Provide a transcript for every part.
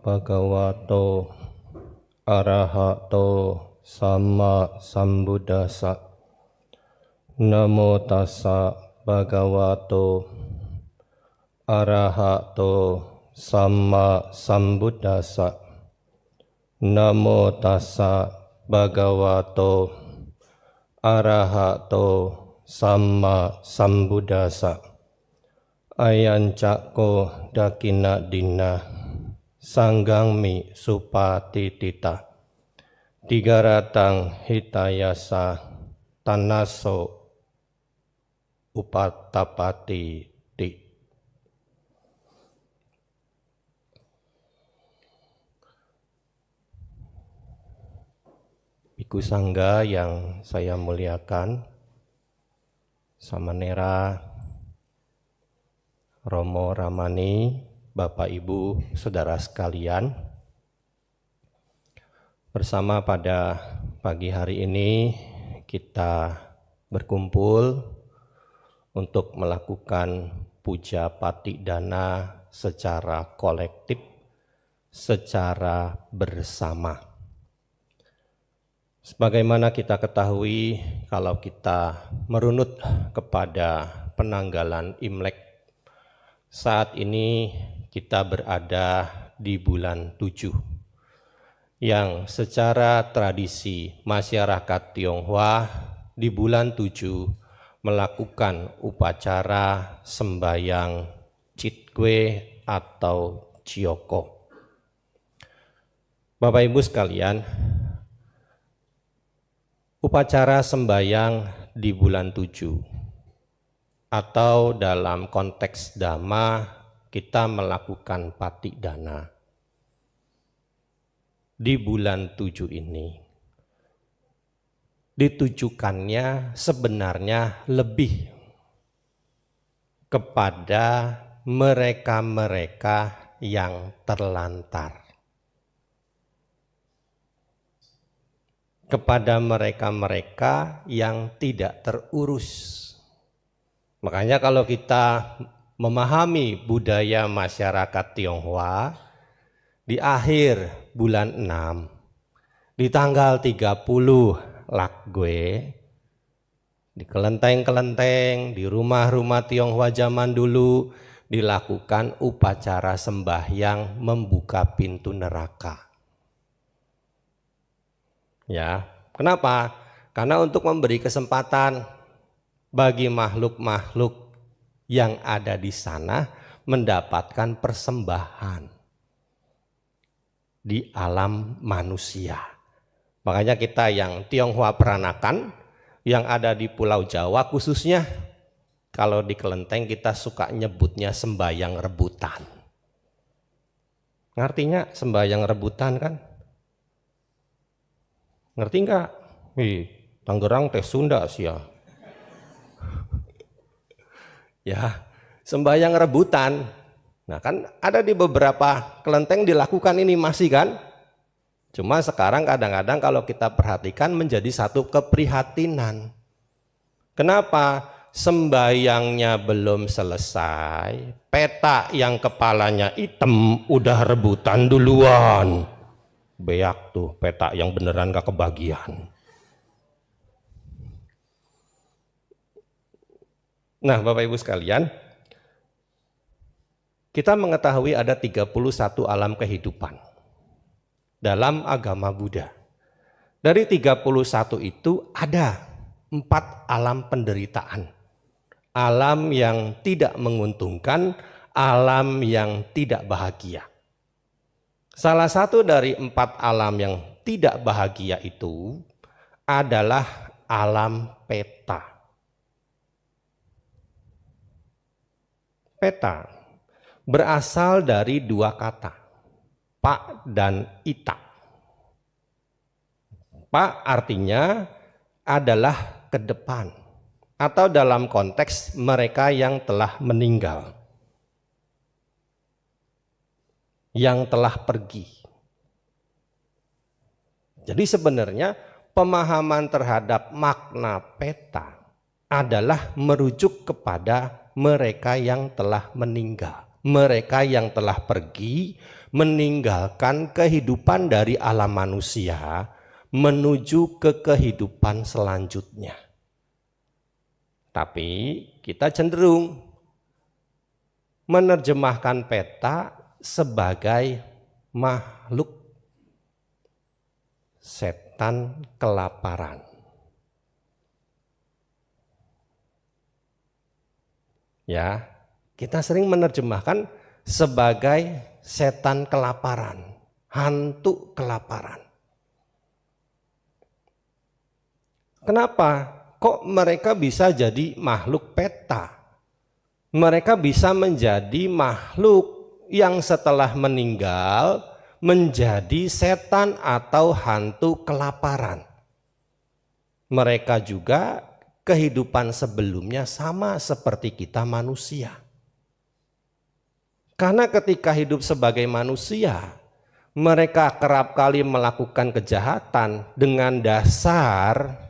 bhagavato arahato sama sambuddhassa. Namo tassa bhagavato arahato sama sambuddhassa. Namo tassa bhagavato arahato sama sambuddhassa. Ayancako dakina dina sanggang mi supatitita. Tigaratang hitayasa tanaso upatapati ti. Biku Sangga yang saya muliakan, Samanera, Romo Ramani, Bapak Ibu, Saudara sekalian, bersama pada pagi hari ini kita berkumpul untuk melakukan puja patidana secara kolektif, secara bersama. Sebagaimana kita ketahui, kalau kita merunut kepada penanggalan Imlek, saat ini kita berada di bulan 7, yang secara tradisi masyarakat Tionghoa di bulan 7 melakukan upacara sembahyang Chitwe atau Chioko. Bapak Ibu sekalian, upacara sembahyang di bulan 7 atau dalam konteks Dhamma kita melakukan patidana di bulan 7 ini ditujukannya sebenarnya lebih kepada mereka-mereka yang terlantar, kepada mereka-mereka yang tidak terurus. Makanya kalau kita memahami budaya masyarakat Tionghoa, di akhir bulan 6, di tanggal 30 Lakgue, di kelenteng-kelenteng, di rumah-rumah Tionghoa zaman dulu, dilakukan upacara sembahyang membuka pintu neraka. Ya, kenapa? Karena untuk memberi kesempatan bagi makhluk-makhluk yang ada di sana mendapatkan persembahan di alam manusia. Makanya kita yang Tionghoa peranakan yang ada di Pulau Jawa khususnya, kalau di kelenteng kita suka nyebutnya sembahyang rebutan. Ngertinya sembahyang rebutan kan? Ngerti enggak? Tangerang teh Sunda sih ya. Ya, sembahyang rebutan. Nah kan ada di beberapa kelenteng dilakukan ini masih kan. Cuma sekarang kadang-kadang kalau kita perhatikan menjadi satu keprihatinan. Kenapa? Sembahyangnya belum selesai, peta yang kepalanya hitam udah rebutan duluan. Beak tuh peta yang beneran gak kebagian. Nah Bapak Ibu sekalian, kita mengetahui ada 31 alam kehidupan dalam agama Buddha. Dari 31 itu ada 4 alam penderitaan. Alam yang tidak menguntungkan, alam yang tidak bahagia. Salah satu dari 4 alam yang tidak bahagia itu adalah alam peta. Peta berasal dari 2 kata, pak dan ita. Pak artinya adalah ke depan, atau dalam konteks mereka yang telah meninggal, yang telah pergi. Jadi sebenarnya pemahaman terhadap makna peta adalah merujuk kepada mereka yang telah meninggal, mereka yang telah pergi meninggalkan kehidupan dari alam manusia menuju ke kehidupan selanjutnya. Tapi kita cenderung menerjemahkan peta sebagai makhluk setan kelaparan. Ya, kita sering menerjemahkan sebagai setan kelaparan, hantu kelaparan. Kenapa? Kok mereka bisa jadi makhluk peta? Mereka bisa menjadi makhluk yang setelah meninggal menjadi setan atau hantu kelaparan. Mereka juga kehidupan sebelumnya sama seperti kita manusia. Karena ketika hidup sebagai manusia, mereka kerap kali melakukan kejahatan dengan dasar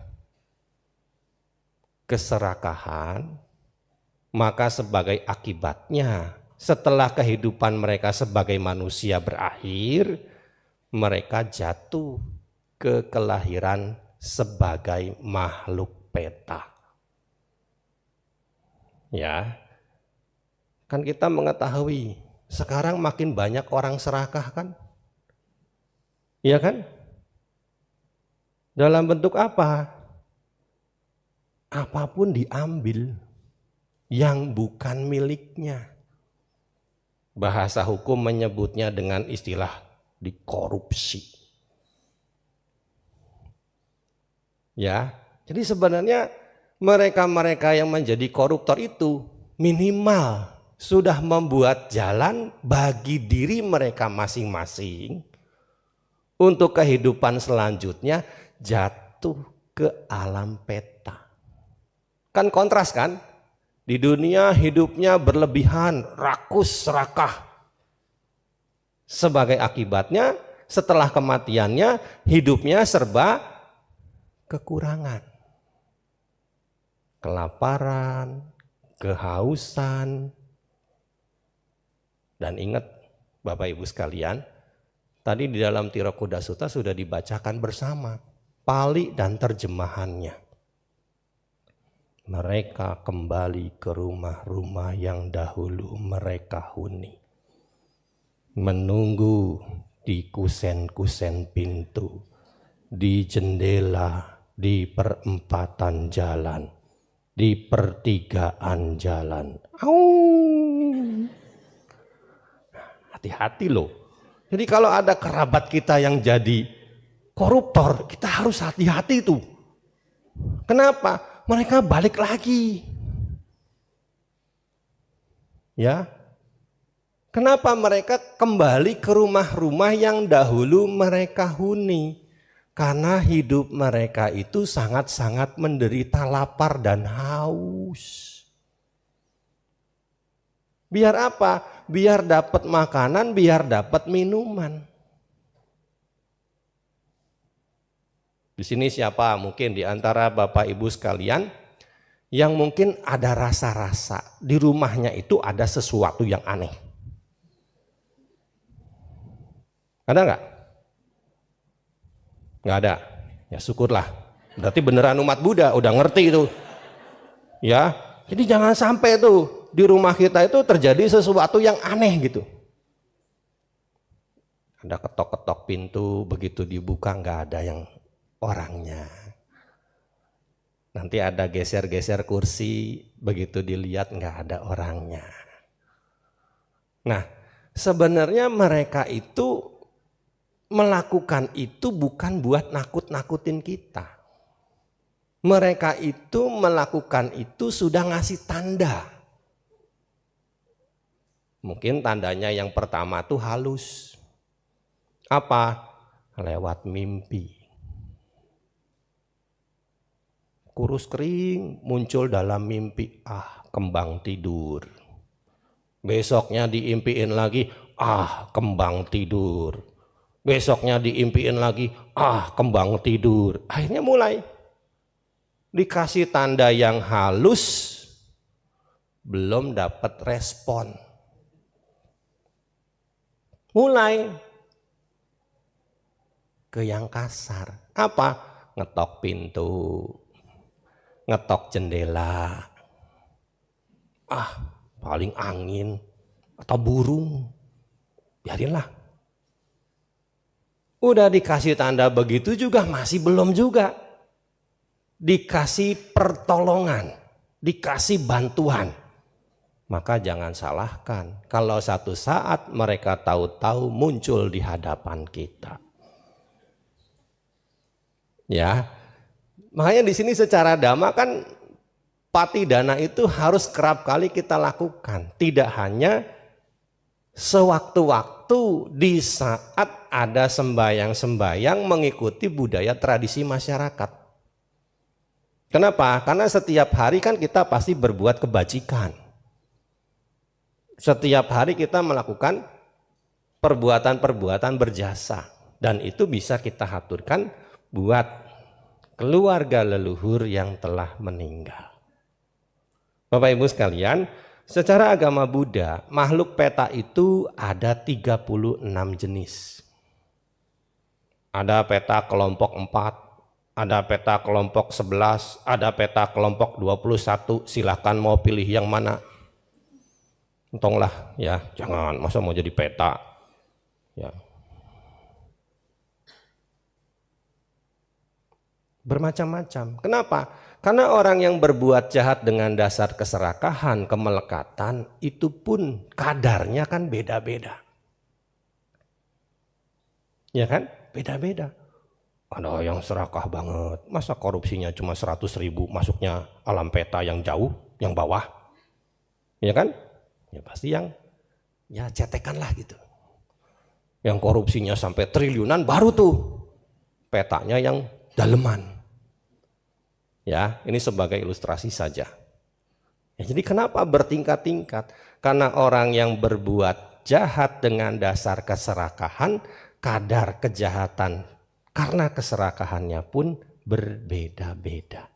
keserakahan, maka sebagai akibatnya setelah kehidupan mereka sebagai manusia berakhir, mereka jatuh ke kelahiran sebagai makhluk peta. Ya, kan kita mengetahui sekarang makin banyak orang serakah kan? Iya kan? Dalam bentuk apa? Apapun diambil yang bukan miliknya. Bahasa hukum menyebutnya dengan istilah dikorupsi. Ya, jadi sebenarnya mereka-mereka yang menjadi koruptor itu minimal sudah membuat jalan bagi diri mereka masing-masing untuk kehidupan selanjutnya jatuh ke alam peta. Kan kontras kan? Di dunia hidupnya berlebihan, rakus, serakah. Sebagai akibatnya setelah kematiannya hidupnya serba kekurangan. Kelaparan, kehausan. Dan ingat Bapak Ibu sekalian, tadi di dalam Tirokuda Sutta sudah dibacakan bersama Pali dan terjemahannya. Mereka kembali ke rumah-rumah yang dahulu mereka huni. Menunggu di kusen-kusen pintu, di jendela, di perempatan jalan, di pertigaan jalan. Hati-hati loh. Jadi kalau ada kerabat kita yang jadi koruptor, kita harus hati-hati tuh. Kenapa? Mereka balik lagi. Ya. Kenapa mereka kembali ke rumah-rumah yang dahulu mereka huni? Karena hidup mereka itu sangat-sangat menderita lapar dan haus. Biar apa? Biar dapat makanan, biar dapat minuman. Di sini siapa mungkin di antara Bapak Ibu sekalian yang mungkin ada rasa-rasa di rumahnya itu ada sesuatu yang aneh? Ada nggak? Nggak ada. Ya syukurlah. Berarti beneran umat Buddha udah ngerti itu. Ya, jadi jangan sampai tuh di rumah kita itu terjadi sesuatu yang aneh gitu. Ada ketok-ketok pintu, begitu dibuka nggak ada yang orangnya. Nanti ada geser-geser kursi, begitu dilihat nggak ada orangnya. Nah, sebenarnya mereka itu melakukan itu bukan buat nakut-nakutin kita. Mereka itu melakukan itu sudah ngasih tanda. Mungkin tandanya yang pertama tuh halus. Apa? Lewat mimpi. Kurus kering muncul dalam mimpi, kembang tidur. Besoknya diimpiin lagi, kembang tidur. Besoknya diimpiin lagi, kembang tidur. Akhirnya mulai dikasih tanda yang halus, belum dapat respon. mulai ke yang kasar. Apa? Ngetok pintu, ngetok jendela, paling angin atau burung, biarinlah. Udah dikasih tanda begitu juga masih belum juga. Dikasih pertolongan, dikasih bantuan. Maka jangan salahkan kalau satu saat mereka tahu-tahu muncul di hadapan kita. Ya, makanya di sini secara dhamma kan patidana itu harus kerap kali kita lakukan. Tidak hanya sewaktu-waktu di saat ada sembahyang-sembahyang mengikuti budaya tradisi masyarakat. Kenapa? Karena setiap hari kan kita pasti berbuat kebajikan. Setiap hari kita melakukan perbuatan-perbuatan berjasa. Dan itu bisa kita haturkan buat keluarga leluhur yang telah meninggal. Bapak Ibu sekalian, secara agama Buddha, makhluk peta itu ada 36 jenis. Ada peta kelompok 4, ada peta kelompok 11, ada peta kelompok 21, silahkan mau pilih yang mana. Untunglah ya, jangan masa mau jadi peta. Ya. Bermacam-macam. Kenapa? Karena orang yang berbuat jahat dengan dasar keserakahan, kemelekatan, itu pun kadarnya kan beda-beda. Ya kan? Beda-beda. Ada yang serakah banget, masa korupsinya cuma 100.000 masuknya alam peta yang jauh, yang bawah. Ya kan? Ya pasti yang ya cetekan lah gitu. Yang korupsinya sampai triliunan baru tuh petanya yang daleman. Ya, ini sebagai ilustrasi saja. Ya, jadi kenapa bertingkat-tingkat? Karena orang yang berbuat jahat dengan dasar keserakahan, kadar kejahatan karena keserakahannya pun berbeda-beda.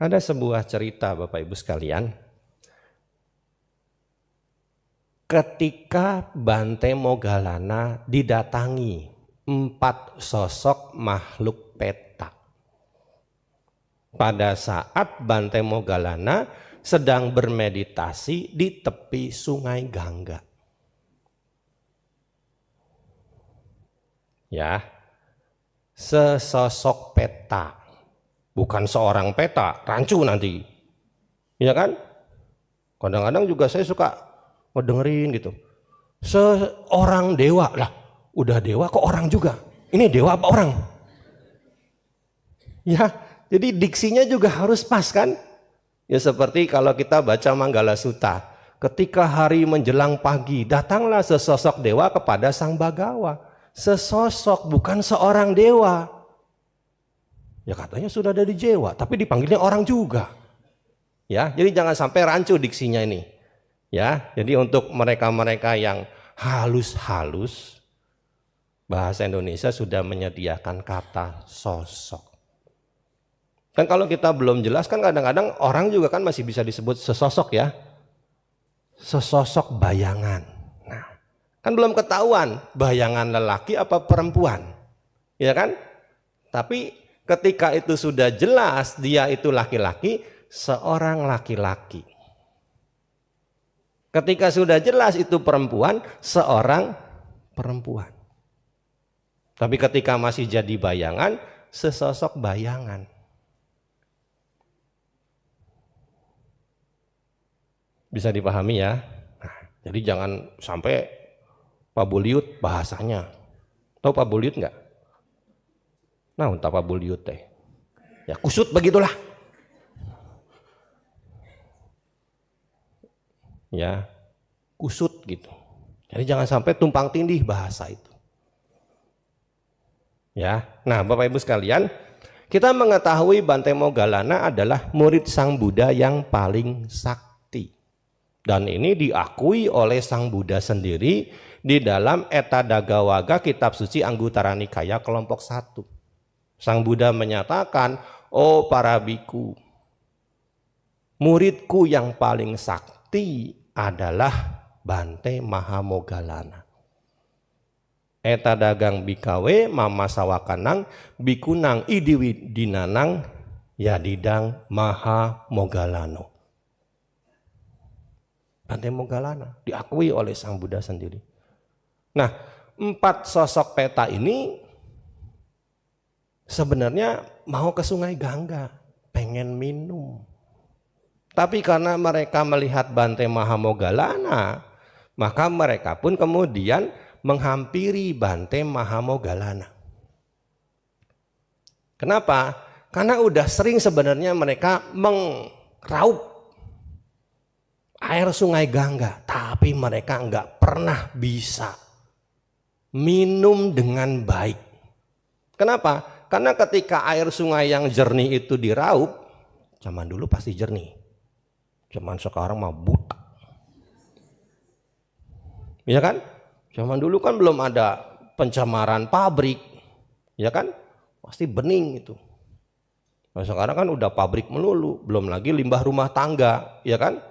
Ada sebuah cerita Bapak Ibu sekalian. Ketika Bante Moggallana didatangi 4 sosok makhluk petak. Pada saat Bante Moggallana sedang bermeditasi di tepi sungai Gangga. Ya, sesosok peta, bukan seorang peta, rancu nanti, ya kan? Kadang-kadang juga saya suka dengerin gitu, seorang dewa lah, udah dewa kok orang juga, ini dewa apa orang? Ya, jadi diksinya juga harus pas kan? Ya seperti kalau kita baca Manggala Sutta, ketika hari menjelang pagi, datanglah sesosok dewa kepada Sang Bagawa. Sesosok, bukan seorang dewa. Ya katanya sudah ada di Jewa, tapi dipanggilnya orang juga. Ya, jadi jangan sampai rancu diksinya ini. Ya, jadi untuk mereka-mereka yang halus-halus, bahasa Indonesia sudah menyediakan kata sosok. Kan kalau kita belum jelas kan kadang-kadang orang juga kan masih bisa disebut sesosok ya. Sesosok bayangan. Kan belum ketahuan bayangan lelaki apa perempuan, ya kan? Tapi ketika itu sudah jelas dia itu laki-laki, seorang laki-laki. Ketika sudah jelas itu perempuan, seorang perempuan. Tapi ketika masih jadi bayangan, sesosok bayangan. Bisa dipahami ya? Nah, jadi jangan sampai Pabuliut bahasanya. Tahu Pabuliut enggak? Nah, entah Pabuliut teh. Ya kusut begitulah. Ya, kusut gitu. Jadi jangan sampai tumpang tindih bahasa itu. Ya. Nah, Bapak Ibu sekalian, kita mengetahui Bante Moggallana adalah murid Sang Buddha yang paling sakti. Dan ini diakui oleh Sang Buddha sendiri di dalam Etta Daggawaga kitab suci Anguttara Nikaya kelompok 1. Sang Buddha menyatakan, "Oh para biku, muridku yang paling sakti adalah Bante Mahamogalana. Eta dagang bikawe mama sawakanang bikunang idiwidinanang yadidang Mahamogalano. Bante Mogalana diakui oleh Sang Buddha sendiri. Nah, 4 sosok peta ini sebenarnya mau ke Sungai Gangga, pengen minum. Tapi karena mereka melihat Bante Mahamogalana, maka mereka pun kemudian menghampiri Bante Mahamogalana. Kenapa? Karena udah sering sebenarnya mereka mengraup air Sungai Gangga, tapi mereka nggak pernah bisa minum dengan baik. Kenapa? Karena ketika air sungai yang jernih itu diraup, zaman dulu pasti jernih, zaman sekarang mah buta. Ya kan? Zaman dulu kan belum ada pencemaran pabrik, ya kan? Pasti bening itu. Nah, sekarang kan udah pabrik melulu, belum lagi limbah rumah tangga, ya kan?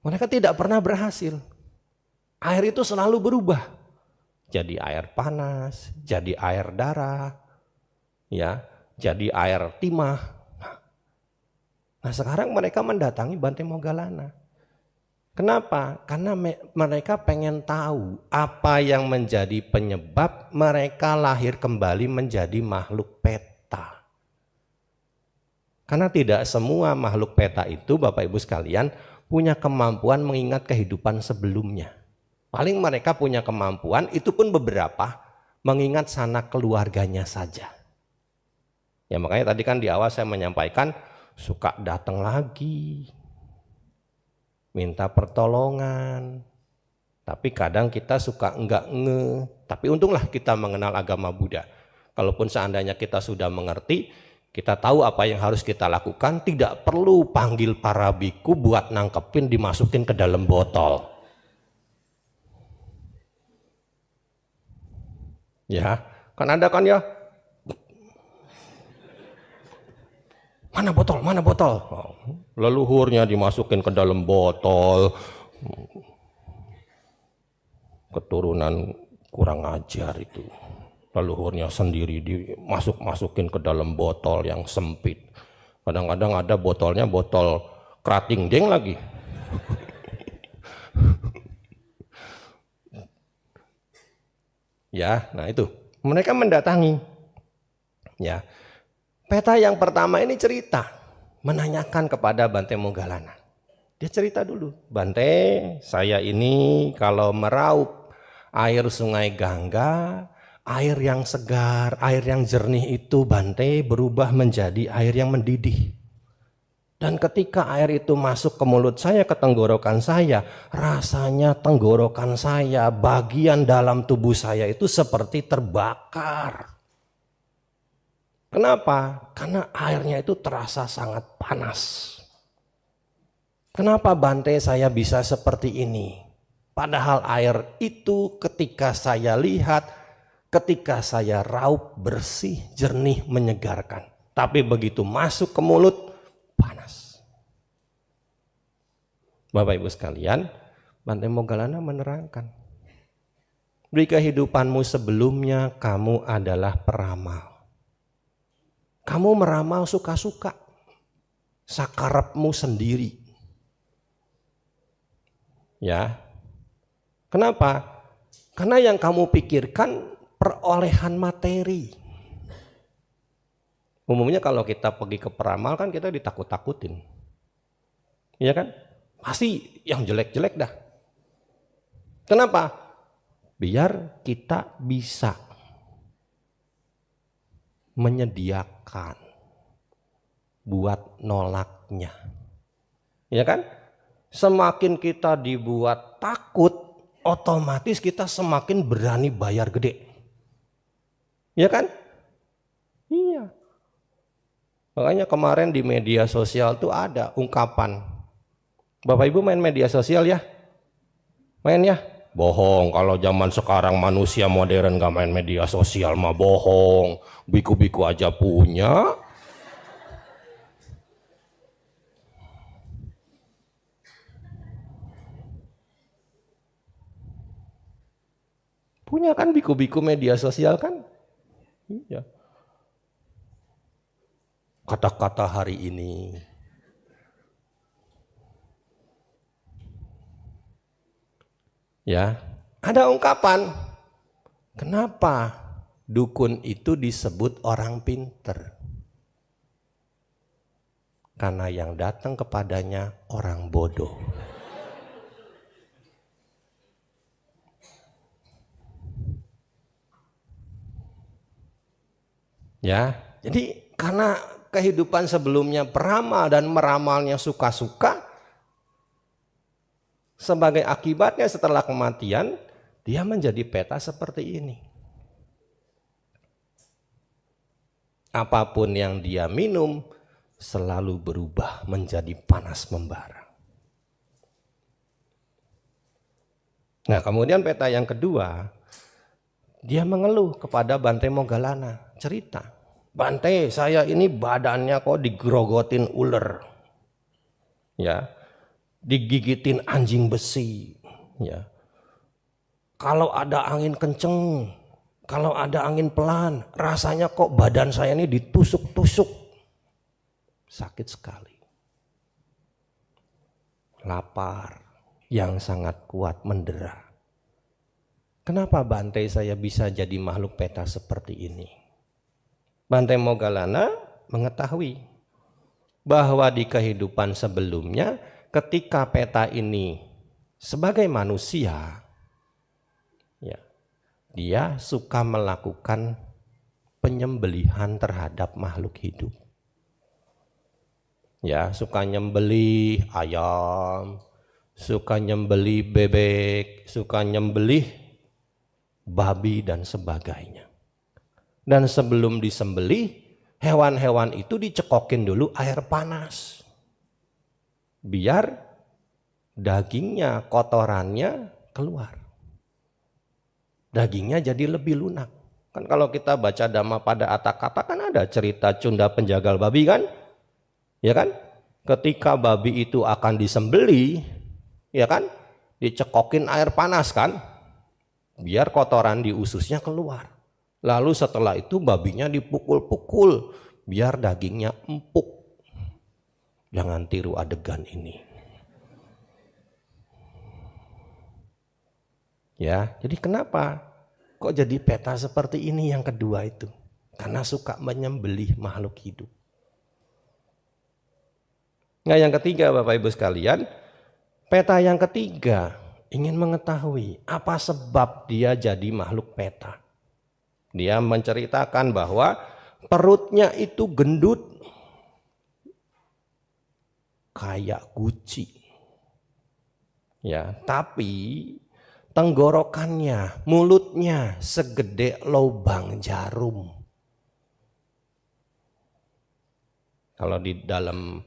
Mereka tidak pernah berhasil. Air itu selalu berubah. Jadi air panas, jadi air darah, ya, jadi air timah. Nah, sekarang mereka mendatangi Bante Mogalana. Kenapa? Karena mereka pengen tahu apa yang menjadi penyebab mereka lahir kembali menjadi makhluk peta. Karena tidak semua makhluk peta itu, Bapak Ibu sekalian, punya kemampuan mengingat kehidupan sebelumnya. Paling mereka punya kemampuan, itu pun beberapa, mengingat sanak keluarganya saja. Ya makanya tadi kan di awal saya menyampaikan, suka datang lagi, minta pertolongan. Tapi kadang kita suka enggak tapi untunglah kita mengenal agama Buddha. Kalaupun seandainya kita sudah mengerti, kita tahu apa yang harus kita lakukan, tidak perlu panggil para biku buat nangkepin dimasukin ke dalam botol. Ya, kan ada kan ya. Mana botol, mana botol? Leluhurnya dimasukin ke dalam botol. Keturunan kurang ajar itu. Leluhurnya sendiri dimasuk-masukin ke dalam botol yang sempit. Kadang-kadang ada botolnya botol kerating deng lagi. Ya, nah itu. Mereka mendatangi. Ya. Peta yang pertama ini cerita, menanyakan kepada Bante Mogalana. Dia cerita dulu, Bante, saya ini kalau meraup air Sungai Gangga, air yang segar, air yang jernih itu Bante berubah menjadi air yang mendidih. Dan ketika air itu masuk ke mulut saya, ke tenggorokan saya, rasanya tenggorokan saya, bagian dalam tubuh saya itu seperti terbakar. Kenapa? Karena airnya itu terasa sangat panas. Kenapa Bante saya bisa seperti ini? Padahal air itu ketika saya lihat, ketika saya raup, bersih, jernih, menyegarkan. Tapi begitu masuk ke mulut, panas. Bapak Ibu sekalian, Bante Mogalana menerangkan, di kehidupanmu sebelumnya kamu adalah peramal. Kamu meramal suka-suka, sakarepmu sendiri. Ya, kenapa? Karena yang kamu pikirkan perolehan materi. Umumnya kalau kita pergi ke peramal kan kita ditakut-takutin. Iya kan? Pasti yang jelek-jelek dah. Kenapa? Biar kita bisa menyediakan buat nolaknya. Ya kan? Semakin kita dibuat takut, otomatis kita semakin berani bayar gede. Ya kan? Iya. Makanya kemarin di media sosial tuh ada ungkapan. Bapak Ibu main media sosial ya? Main ya? Bohong, kalau zaman sekarang manusia modern gak main media sosial mah bohong. Biku-biku aja punya. Punya kan biku-biku media sosial kan? Iya. Kata-kata hari ini. Ya, ada ungkapan. Kenapa dukun itu disebut orang pinter? Karena yang datang kepadanya orang bodoh. Ya, jadi karena kehidupan sebelumnya peramal dan meramalnya suka-suka, sebagai akibatnya setelah kematian dia menjadi peta seperti ini. Apapun yang dia minum selalu berubah menjadi panas membara. Nah, kemudian peta yang kedua, dia mengeluh kepada Bante Moggallana, cerita. Bante, saya ini badannya kok digerogotin ular. Ya. Digigitin anjing besi. Ya. Kalau ada angin kenceng, kalau ada angin pelan, rasanya kok badan saya ini ditusuk-tusuk. Sakit sekali. Lapar yang sangat kuat mendera. Kenapa Bante saya bisa jadi makhluk peta seperti ini? Bante Moggallana mengetahui bahwa di kehidupan sebelumnya ketika peta ini sebagai manusia, ya, dia suka melakukan penyembelihan terhadap makhluk hidup. Ya, suka nyembelih ayam, suka nyembelih bebek, suka nyembelih babi dan sebagainya. Dan sebelum disembelih, hewan-hewan itu dicekokin dulu air panas. Biar dagingnya, kotorannya keluar. Dagingnya jadi lebih lunak. Kan kalau kita baca Dhammapada Atthakatha kan ada cerita Cunda penjagal babi kan? Ya kan? Ketika babi itu akan disembelih, ya kan? Dicekokin air panas kan? Biar kotoran di ususnya keluar. Lalu setelah itu babinya dipukul-pukul biar dagingnya empuk. Jangan tiru adegan ini. Ya, jadi kenapa kok jadi peta seperti ini yang kedua itu? Karena suka menyembelih makhluk hidup. Nah, yang ketiga Bapak Ibu sekalian, peta yang ketiga ingin mengetahui apa sebab dia jadi makhluk peta. Dia menceritakan bahwa perutnya itu gendut kayak guci. Ya, tapi tenggorokannya, mulutnya segede lubang jarum. Kalau di dalam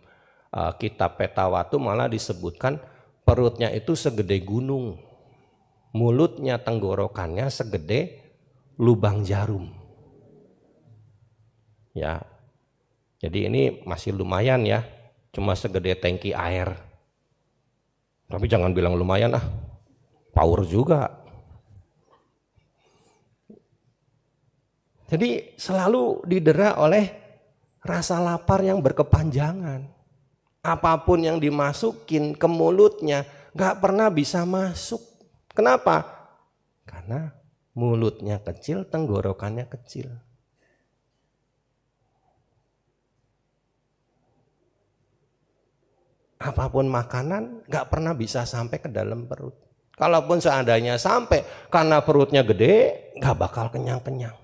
kitab Petawatu malah disebutkan perutnya itu segede gunung. Mulutnya, tenggorokannya segede lubang jarum. Ya. Jadi ini masih lumayan ya. Cuma segede tangki air. Tapi jangan bilang lumayan ah. Power juga. Jadi selalu didera oleh rasa lapar yang berkepanjangan. Apapun yang dimasukin ke mulutnya gak pernah bisa masuk. Kenapa? Karena mulutnya kecil, tenggorokannya kecil. Apapun makanan gak pernah bisa sampai ke dalam perut. Kalaupun seandainya sampai karena perutnya gede, gak bakal kenyang-kenyang.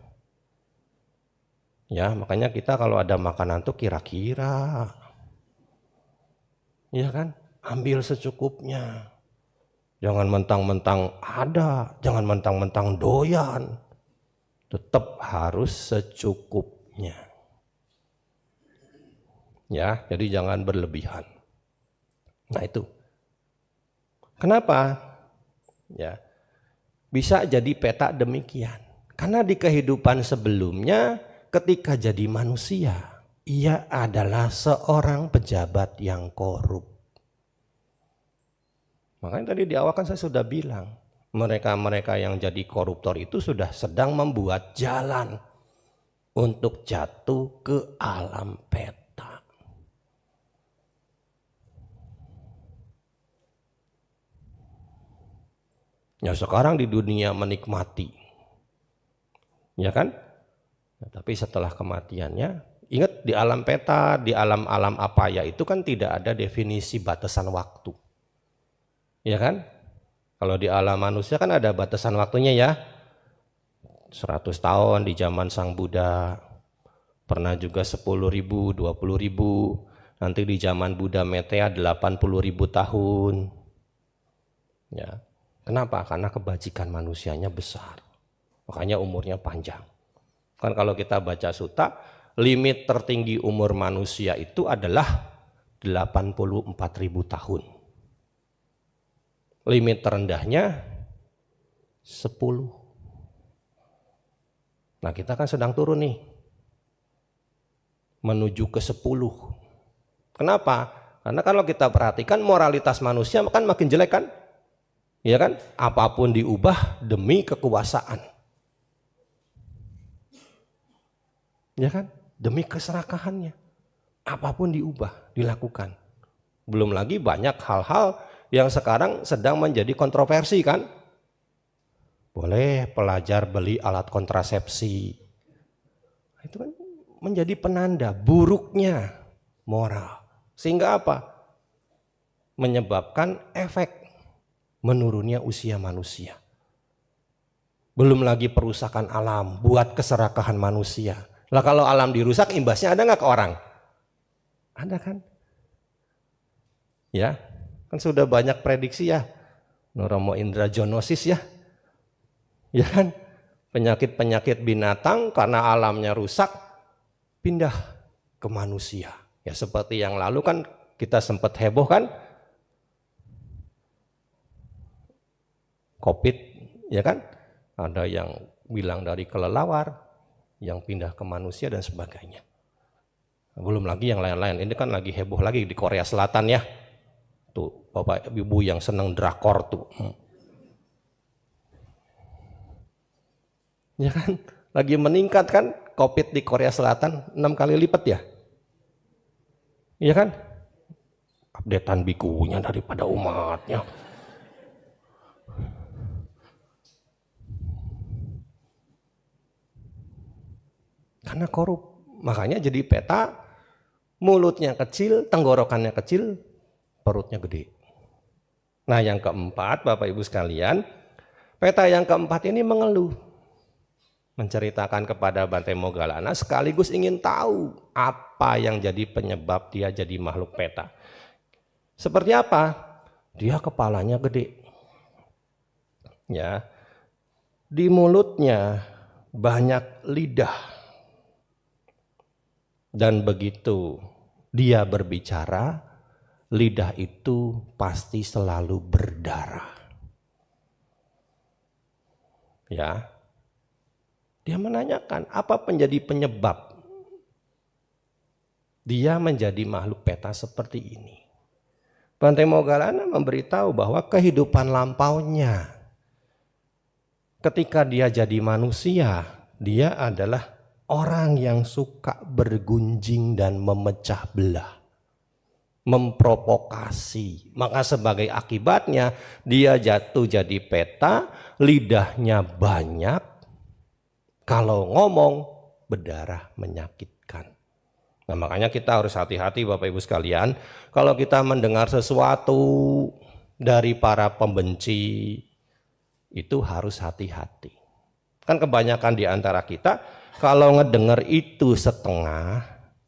Ya, makanya kita kalau ada makanan tuh kira-kira. Iya kan? Ambil secukupnya. Jangan mentang-mentang ada, jangan mentang-mentang doyan. Tetap harus secukupnya. Ya, jadi jangan berlebihan. Nah itu. Kenapa? Ya. Bisa jadi peta demikian. Karena di kehidupan sebelumnya ketika jadi manusia, ia adalah seorang pejabat yang korup. Makanya tadi di awal kan saya sudah bilang, Mereka-mereka yang jadi koruptor itu sudah sedang membuat jalan untuk jatuh ke alam peta. Ya sekarang di dunia menikmati, ya kan? Nah, tapi setelah kematiannya, ingat di alam peta, di alam-alam apaya itu kan tidak ada definisi batasan waktu, ya kan? Kalau di alam manusia kan ada batasan waktunya ya, 100 tahun di zaman Sang Buddha, pernah juga 10.000, 20.000, nanti di zaman Buddha Metea 80.000 tahun. Ya, kenapa? Karena kebajikan manusianya besar, makanya umurnya panjang. Kan kalau kita baca sutta, limit tertinggi umur manusia itu adalah 84.000 tahun. Limit terendahnya 10. Nah kita kan sedang turun nih, menuju ke 10. Kenapa? Karena kalau kita perhatikan moralitas manusia kan makin jelek kan? Ya kan? Apapun diubah demi kekuasaan. Ya kan? Demi keserakahannya. Apapun diubah, dilakukan. Belum lagi banyak hal-hal yang sekarang sedang menjadi kontroversi kan? Boleh pelajar beli alat kontrasepsi. Itu kan menjadi penanda buruknya moral. Sehingga apa? Menyebabkan efek menurunnya usia manusia. Belum lagi perusakan alam, buat keserakahan manusia. Lah kalau alam dirusak, imbasnya ada nggak ke orang? Ada kan? Ya, kan sudah banyak prediksi ya. Neuromo Indrajonosis ya. Ya kan? Penyakit-penyakit binatang karena alamnya rusak pindah ke manusia. Ya seperti yang lalu kan kita sempat heboh kan? Covid, ya kan? Ada yang bilang dari kelelawar, yang pindah ke manusia dan sebagainya. Belum lagi yang lain-lain. Ini kan lagi heboh lagi di Korea Selatan ya. Tuh bapak ibu yang seneng drakor tuh. Ya kan? Lagi meningkat kan Covid di Korea Selatan 6 kali lipat ya. Iya kan? Updatean bikunya daripada umatnya. Karena korup. Makanya jadi peta, mulutnya kecil, tenggorokannya kecil, perutnya gede. Nah yang keempat Bapak Ibu sekalian, peta yang keempat ini mengeluh. Menceritakan kepada Bante Moggallana sekaligus ingin tahu apa yang jadi penyebab dia jadi makhluk peta. Seperti apa? Dia kepalanya gede. Ya. Di mulutnya banyak lidah. Dan begitu dia berbicara, lidah itu pasti selalu berdarah. Ya. Dia menanyakan apa menjadi penyebab dia menjadi makhluk peta seperti ini. Bante Moggallana memberitahu bahwa kehidupan lampaunya ketika dia jadi manusia, dia adalah orang yang suka bergunjing dan memecah belah, memprovokasi. Maka sebagai akibatnya dia jatuh jadi peta, lidahnya banyak, kalau ngomong berdarah menyakitkan. Nah makanya kita harus hati-hati Bapak Ibu sekalian, kalau kita mendengar sesuatu dari para pembenci, itu harus hati-hati. Kan kebanyakan di antara kita, kalau ngedenger itu setengah,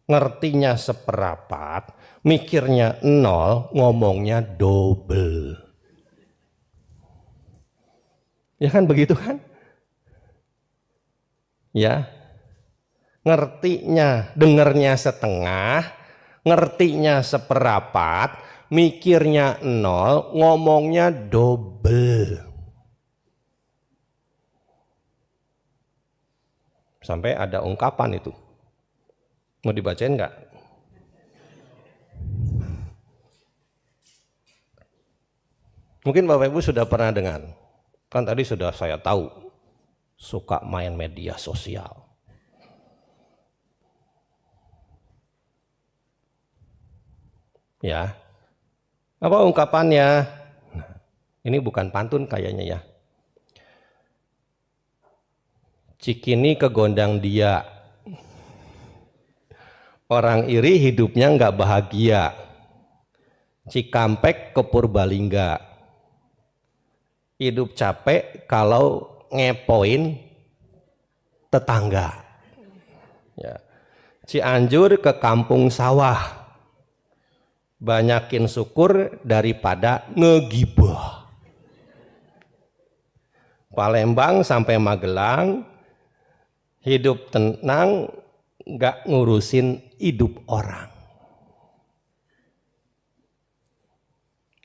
ngertinya seperapat, mikirnya 0, ngomongnya double. Ya kan begitu kan? Ya, ngertinya, dengernya setengah, ngertinya seperapat, mikirnya 0, ngomongnya double. Sampai ada ungkapan itu. Mau dibacain nggak? Mungkin Bapak Ibu sudah pernah dengar. Kan tadi sudah saya tahu suka main media sosial. Ya. Apa ungkapannya? Nah, ini bukan pantun kayaknya ya. Cikini kegondang dia. Orang iri hidupnya nggak bahagia. Cikampek ke Purbalingga. Hidup capek kalau ngepoin tetangga. Ya. Cianjur ke kampung sawah. Banyakin syukur daripada ngegibah. Palembang sampai Magelang, hidup tenang, nggak ngurusin hidup orang.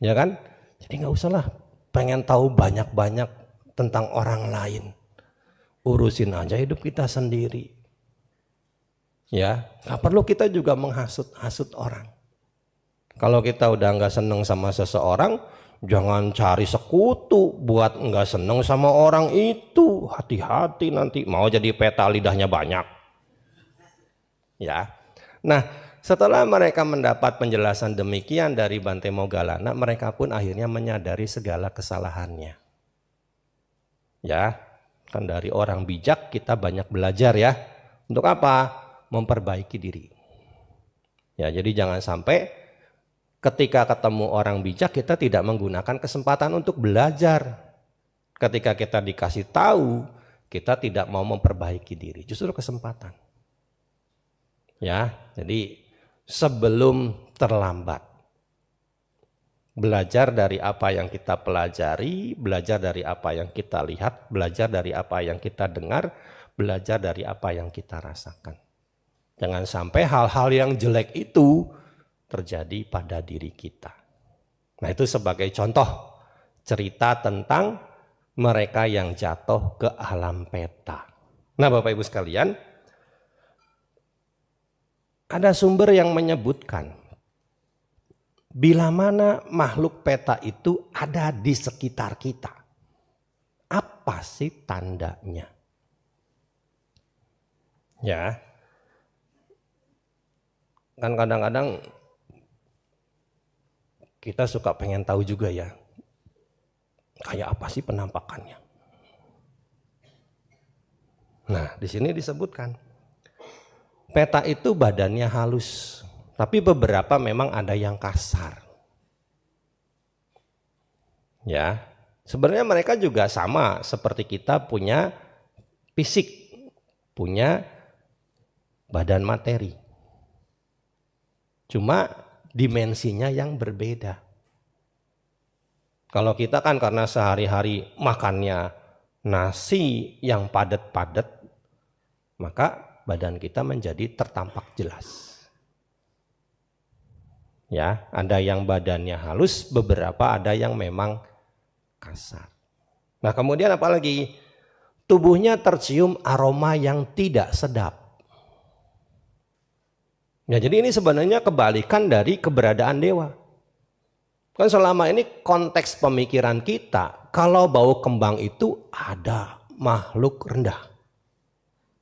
Ya kan? Jadi nggak usah lah pengen tahu banyak-banyak tentang orang lain. Urusin aja hidup kita sendiri. Ya, nggak perlu kita juga menghasut-hasut orang. Kalau kita udah nggak seneng sama seseorang, jangan cari sekutu buat nggak seneng sama orang itu. Hati-hati nanti mau jadi peta lidahnya banyak. Ya, nah setelah mereka mendapat penjelasan demikian dari Bante Moggallana, mereka pun akhirnya menyadari segala kesalahannya. Ya, kan dari orang bijak kita banyak belajar ya. Untuk apa? Memperbaiki diri. Ya, jadi jangan sampai ketika ketemu orang bijak kita tidak menggunakan kesempatan untuk belajar. Ketika kita dikasih tahu, kita tidak mau memperbaiki diri, justru kesempatan. Ya, jadi sebelum terlambat. Belajar dari apa yang kita pelajari, belajar dari apa yang kita lihat, belajar dari apa yang kita dengar, belajar dari apa yang kita rasakan. Jangan sampai hal-hal yang jelek itu terjadi pada diri kita. Nah, itu sebagai contoh cerita tentang mereka yang jatuh ke alam peta. Nah, Bapak Ibu sekalian, ada sumber yang menyebutkan bila mana makhluk peta itu ada di sekitar kita. Apa sih tandanya? Ya, kan kadang-kadang kita suka pengen tahu juga ya, kayak apa sih penampakannya. Nah, di sini disebutkan, peta itu badannya halus, tapi beberapa memang ada yang kasar. Ya, sebenarnya mereka juga sama seperti kita punya fisik, punya badan materi. Cuma dimensinya yang berbeda. Kalau kita kan karena sehari-hari makannya nasi yang padat-padat, maka badan kita menjadi tertampak jelas. Ya, ada yang badannya halus, beberapa ada yang memang kasar. Nah, kemudian apalagi tubuhnya tercium aroma yang tidak sedap. Ya, jadi ini sebenarnya kebalikan dari keberadaan dewa. Kan selama ini konteks pemikiran kita, kalau bau kembang itu ada makhluk rendah.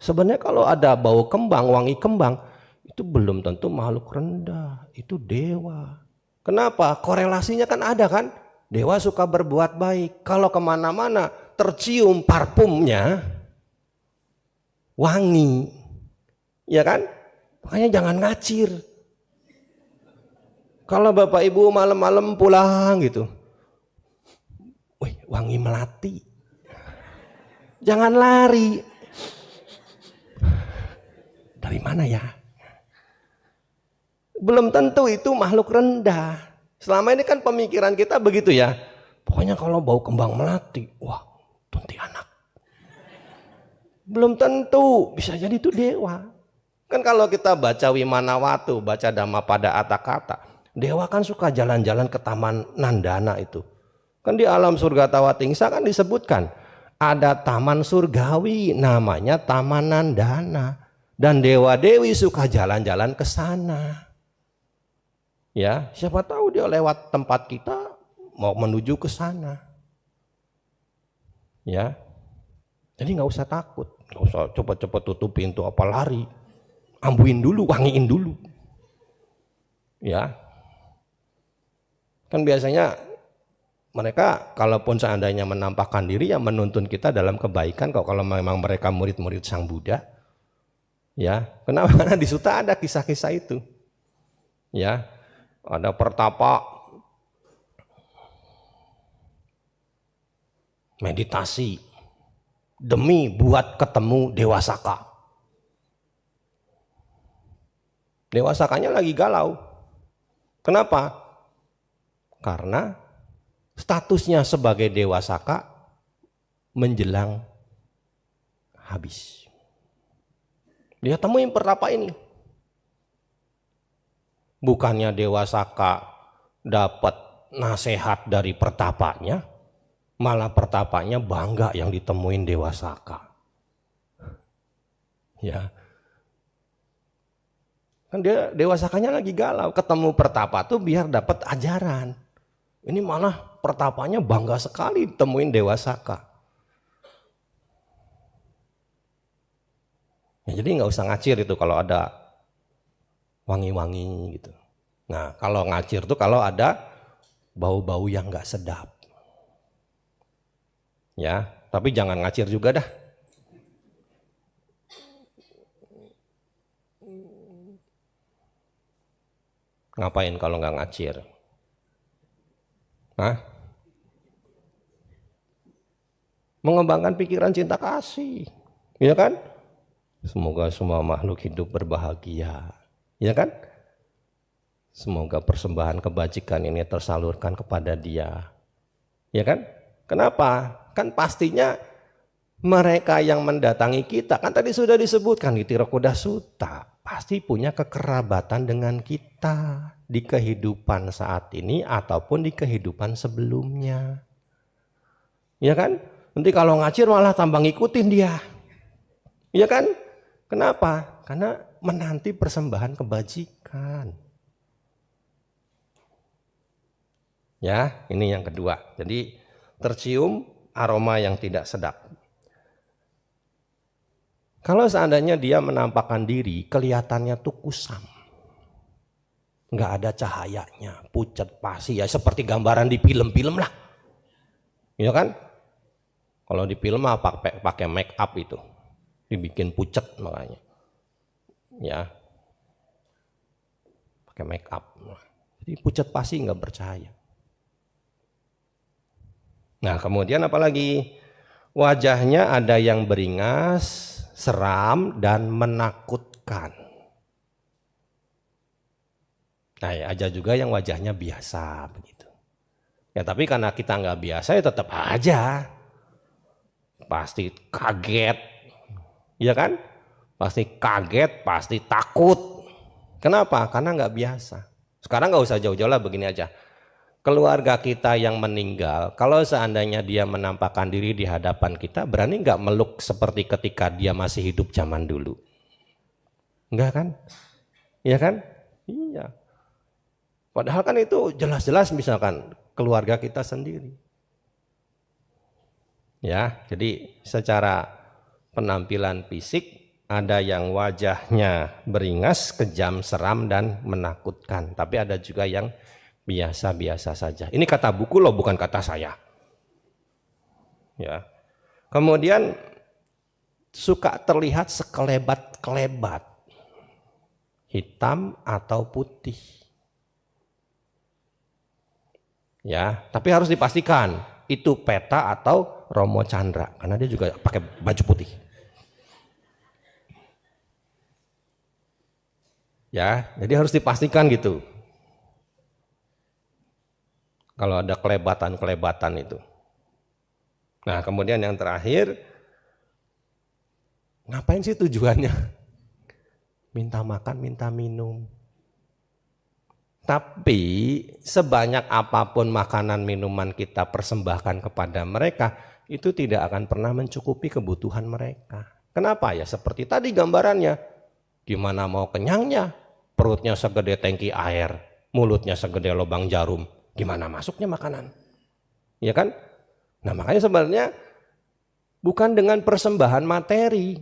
Sebenarnya kalau ada bau kembang, wangi kembang, itu belum tentu makhluk rendah, itu dewa. Kenapa? Korelasinya kan ada kan? Dewa suka berbuat baik. Kalau kemana-mana tercium parfumnya, wangi, ya kan? Makanya jangan ngacir. Kalau Bapak Ibu malam-malam pulang gitu, wih, wangi melati, jangan lari. Dari mana ya? Belum tentu itu makhluk rendah. Selama ini kan pemikiran kita begitu ya. Pokoknya kalau bau kembang melati, wah, kuntilanak. Belum tentu, bisa jadi itu dewa. Kan kalau kita baca Wimanawatu, baca Dhammapada Atthakatha, dewa kan suka jalan-jalan ke Taman Nandana itu. Kan di alam surga Tawatingsa kan disebutkan ada taman surgawi namanya Taman Nandana, dan dewa-dewi suka jalan-jalan ke sana. Ya, siapa tahu dia lewat tempat kita mau menuju ke sana. Ya, jadi nggak usah takut, nggak usah cepet-cepet tutup pintu apa lari, ambuin dulu, wangiin dulu. Ya, kan biasanya mereka kalaupun seandainya menampakkan diri ya menuntun kita dalam kebaikan kok kalau memang mereka murid-murid Sang Buddha. Ya, kenapa? Karena di Sutta ada kisah-kisah itu. Ya, ada pertapa meditasi demi buat ketemu Dewa Saka. Dewa Sakanya lagi galau. Kenapa? Karena statusnya sebagai Dewa Saka menjelang habis. Dia temuin pertapa ini. Bukannya Dewa Saka dapat nasihat dari pertapanya, malah pertapanya bangga yang ditemuin Dewa Saka. Ya. Kan dia Dewa Sakanya lagi galau, ketemu pertapa tuh biar dapat ajaran. Ini malah pertapanya bangga sekali ditemuin Dewa Saka. Ya, jadi nggak usah ngacir itu kalau ada wangi-wangi gitu. Nah, kalau ngacir tuh kalau ada bau-bau yang nggak sedap. Ya, tapi jangan ngacir juga dah. Ngapain kalau nggak ngacir? Hah? Mengembangkan pikiran cinta kasih, ya kan? Semoga semua makhluk hidup berbahagia, ya kan? Semoga persembahan kebajikan ini tersalurkan kepada dia, ya kan? Kenapa? Kan pastinya mereka yang mendatangi kita, kan tadi sudah disebutkan di Tirokuda Sutta, pasti punya kekerabatan dengan kita di kehidupan saat ini ataupun di kehidupan sebelumnya. Ya kan? Nanti kalau ngacir malah tambah ngikutin dia. Ya kan? Kenapa? Karena menanti persembahan kebajikan. Ya, ini yang kedua. Jadi tercium aroma yang tidak sedap. Kalau seandainya dia menampakkan diri, kelihatannya tuh kusam. Nggak ada cahayanya, pucat pasi, ya seperti gambaran di film-film lah. Ya kan? Kalau di film apa pakai make up itu. Dibikin pucat makanya. Ya. Pakai make up. Jadi pucat pasi nggak bercahaya. Nah, kemudian apalagi? Wajahnya ada yang beringas, seram dan menakutkan. Nah, ya, ada juga yang wajahnya biasa begitu. Ya tapi karena kita nggak biasa ya tetap aja pasti kaget, ya kan? Pasti kaget, pasti takut. Kenapa? Karena nggak biasa. Sekarang nggak usah jauh-jauh lah, begini aja. Keluarga kita yang meninggal, kalau seandainya dia menampakkan diri di hadapan kita, berani nggak meluk seperti ketika dia masih hidup zaman dulu? Enggak kan? Iya kan? Iya. Padahal kan itu jelas-jelas misalkan keluarga kita sendiri. Ya, jadi secara penampilan fisik ada yang wajahnya beringas, kejam, seram dan menakutkan. Tapi ada juga yang biasa-biasa saja. Ini kata buku loh, bukan kata saya. Ya. Kemudian suka terlihat sekelebat-kelebat, hitam atau putih. Ya, tapi harus dipastikan itu peta atau Romo Chandra karena dia juga pakai baju putih. Ya, jadi harus dipastikan gitu. Kalau ada kelebatan-kelebatan itu. Nah, kemudian yang terakhir, ngapain sih tujuannya? Minta makan, minta minum. Tapi sebanyak apapun makanan minuman kita persembahkan kepada mereka, itu tidak akan pernah mencukupi kebutuhan mereka. Kenapa ya? Seperti tadi gambarannya, gimana mau kenyangnya? Perutnya segede tangki air, mulutnya segede lubang jarum, gimana masuknya makanan? Ya kan? Nah makanya sebenarnya Bukan dengan persembahan materi.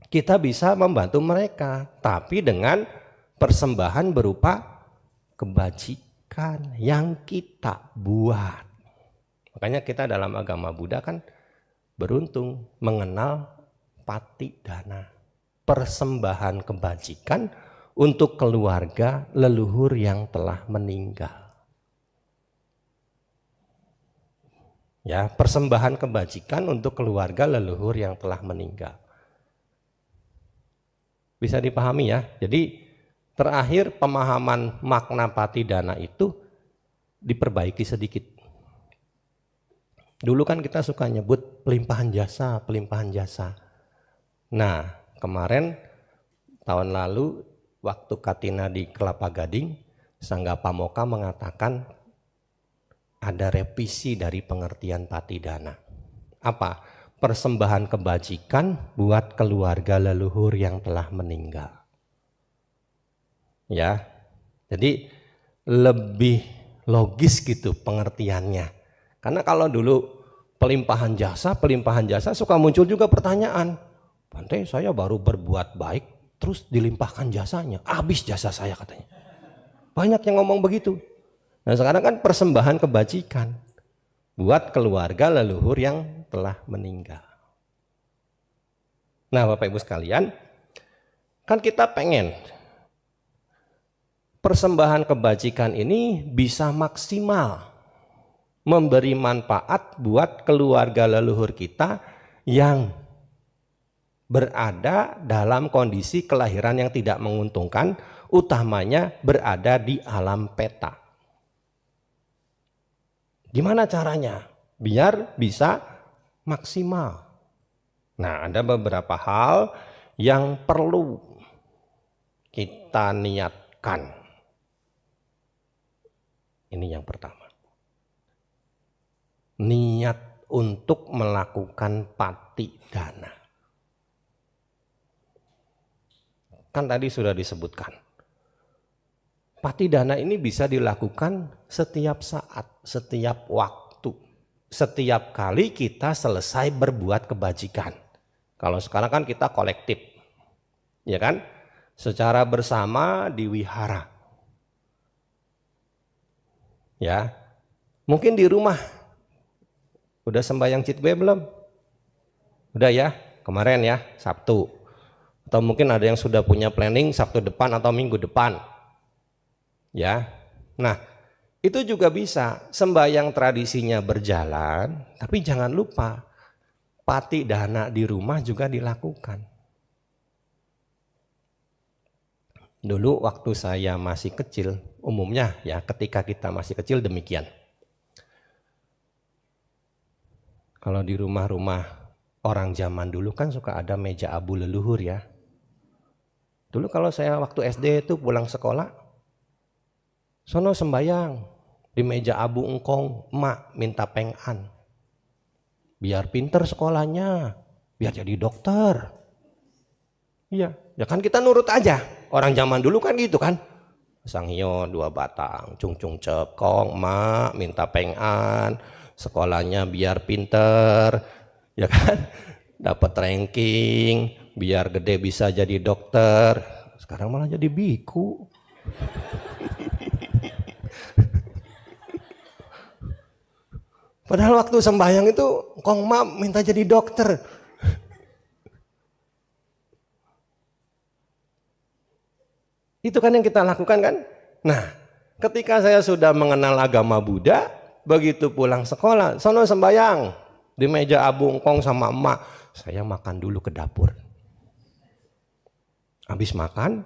Kita bisa membantu mereka, tapi dengan persembahan berupa kebajikan yang kita buat. Makanya kita dalam agama Buddha kan beruntung mengenal patidana, persembahan kebajikan untuk keluarga leluhur yang telah meninggal. Ya, persembahan kebajikan untuk keluarga leluhur yang telah meninggal. Bisa dipahami ya. Jadi terakhir pemahaman makna patidana itu diperbaiki sedikit. Dulu kan kita suka nyebut pelimpahan jasa, pelimpahan jasa. Nah, kemarin tahun lalu waktu Katina di Kelapa Gading, Sangga Pamoka mengatakan ada revisi dari pengertian patidana. Apa? Persembahan kebajikan buat keluarga leluhur yang telah meninggal. Ya, jadi lebih logis gitu pengertiannya. Karena kalau dulu pelimpahan jasa suka muncul juga pertanyaan. Bante, saya baru berbuat baik, terus dilimpahkan jasanya, habis jasa saya katanya. Banyak yang ngomong begitu. Nah sekarang kan persembahan kebajikan buat keluarga leluhur yang telah meninggal. Nah Bapak Ibu sekalian, kan kita pengen persembahan kebajikan ini bisa maksimal memberi manfaat buat keluarga leluhur kita yang berada dalam kondisi kelahiran yang tidak menguntungkan, utamanya berada di alam peta. Gimana caranya? Biar bisa maksimal. Nah, ada beberapa hal yang perlu kita niatkan. Ini yang pertama. Niat untuk melakukan patidana. Kan tadi sudah disebutkan. Patidana ini bisa dilakukan setiap saat, setiap waktu, setiap kali kita selesai berbuat kebajikan. Kalau sekarang kan kita kolektif, ya kan? Secara bersama di wihara. Ya, mungkin di rumah. Udah sembahyang Citwe belum? Udah ya, kemarin ya, Sabtu. Atau mungkin ada yang sudah punya planning Sabtu depan atau Minggu depan. Ya, nah itu juga bisa sembahyang tradisinya berjalan, tapi jangan lupa patidana di rumah juga dilakukan. Dulu waktu saya masih kecil, umumnya ya ketika kita masih kecil demikian. Kalau di rumah-rumah orang zaman dulu kan suka ada meja abu leluhur ya. Dulu kalau saya waktu SD itu pulang sekolah, sono sembayang di meja abu engkong, emak minta pengan. Biar pinter sekolahnya, biar jadi dokter. Iya, ya kan kita nurut aja. Orang zaman dulu kan gitu kan. Sang hio 2 batang, cung cekong, emak minta pengan, sekolahnya biar pinter, ya kan? Dapat ranking, biar gede bisa jadi dokter. Sekarang malah jadi biku. Padahal waktu sembahyang itu kong ma minta jadi dokter. Itu kan yang kita lakukan kan? Nah, ketika saya sudah mengenal agama Buddha, begitu pulang sekolah, sono sembahyang di meja abu engkong sama emak, saya makan dulu ke dapur. Habis makan,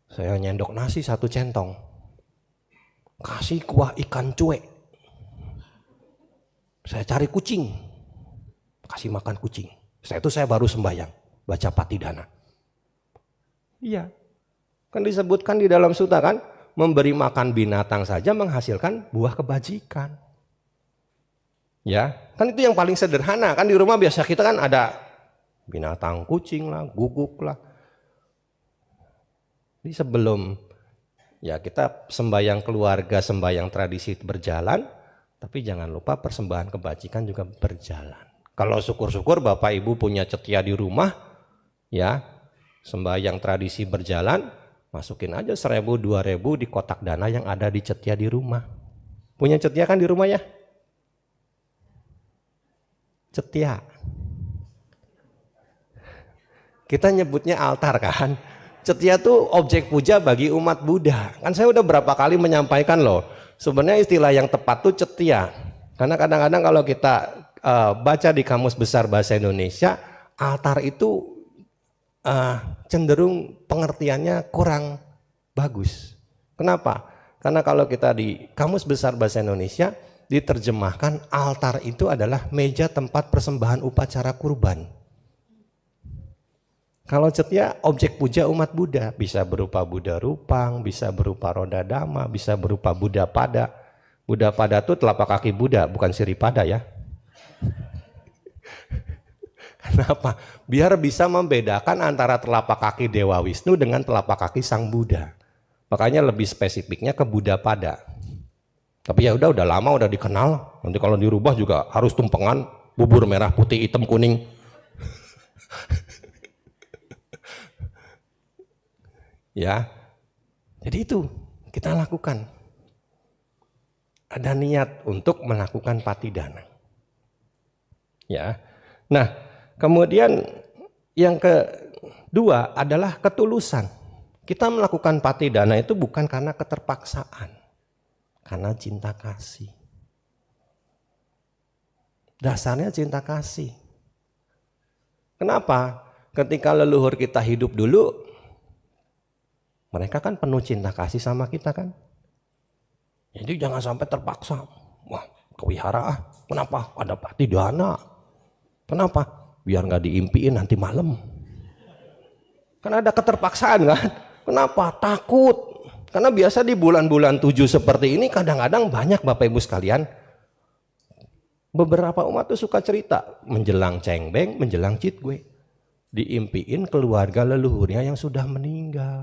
saya nyendok nasi 1 centong. Kasih kuah ikan cuek. Saya cari kucing, kasih makan kucing. Setelah itu saya baru sembahyang, baca patidana. Iya, kan disebutkan di dalam sutta kan, memberi makan binatang saja menghasilkan buah kebajikan. Ya, kan itu yang paling sederhana. Kan di rumah biasa kita kan ada binatang kucing lah, guguk lah. Jadi sebelum ya kita sembahyang keluarga, sembahyang tradisi berjalan, tapi jangan lupa persembahan kebajikan juga berjalan. Kalau syukur-syukur Bapak Ibu punya cetia di rumah, ya sembahyang tradisi berjalan, masukin aja 1.000 2.000 di kotak dana yang ada di cetia di rumah. Punya cetia kan di rumah ya? Cetia. Kita nyebutnya altar kan. Cetia tuh objek puja bagi umat Buddha. Kan saya udah berapa kali menyampaikan loh. Sebenarnya istilah yang tepat tuh cetia. Karena kadang-kadang kalau kita baca di Kamus Besar Bahasa Indonesia, altar itu cenderung pengertiannya kurang bagus. Kenapa? Karena kalau kita di Kamus Besar Bahasa Indonesia diterjemahkan altar itu adalah meja tempat persembahan upacara kurban. Kalau cetia objek puja umat Buddha, bisa berupa Buddha Rupang, bisa berupa Roda Dhamma, bisa berupa Buddha Pada. Buddha Pada itu telapak kaki Buddha, bukan sirip pada ya. Kenapa? Biar bisa membedakan antara telapak kaki Dewa Wisnu dengan telapak kaki Sang Buddha. Makanya lebih spesifiknya ke Buddha Pada. Tapi ya udah lama udah dikenal. Nanti kalau dirubah juga harus tumpengan bubur merah putih hitam kuning. Ya. Jadi itu kita lakukan. Ada niat untuk melakukan patidana. Ya. Nah, kemudian yang kedua adalah ketulusan. Kita melakukan patidana itu bukan karena keterpaksaan, karena cinta kasih. Dasarnya cinta kasih. Kenapa? Ketika leluhur kita hidup dulu, mereka kan penuh cinta kasih sama kita kan. Jadi jangan sampai terpaksa. Wah, ke wihara kenapa? Ada patidana. Kenapa? Biar nggak diimpiin nanti malam. Kan ada keterpaksaan kan? Kenapa? Takut. Karena biasa di bulan-bulan 7 seperti ini kadang-kadang banyak Bapak Ibu sekalian. Beberapa umat tuh suka cerita menjelang cengbeng, menjelang citgue. Diimpiin keluarga leluhurnya yang sudah meninggal.